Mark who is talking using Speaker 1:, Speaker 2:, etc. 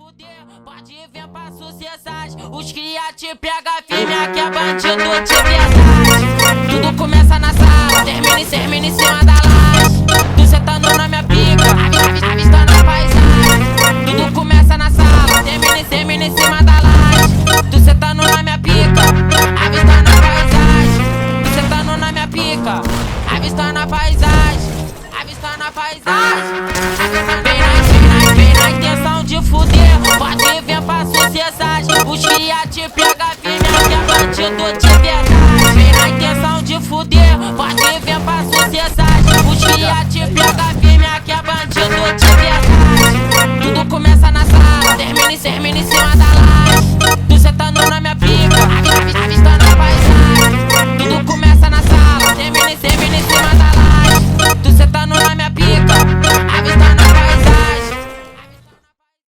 Speaker 1: fuder, pode vir pra sociedade. Os cria te pega firme, aqui é bandido de verdade. Tudo começa na sala, termina em cima da laje. Tu sentando na minha pica, avistando a paisagem. Tudo começa na sala, termina em cima da laje. Tu sentando na minha pica, avistando a paisagem. Tu sentando na minha pica, avistando a paisagem. Avistando a paisagem. Vem na intenção de fuder, pode vir pra sociedade. Os cria te pega firme, aqui é bandido de verdade. Vem na intenção de fuder, pode vir pra sociedade. Os cria te pega firme, aqui é bandido de verdade. Tudo começa na sala, termina em cima da laje.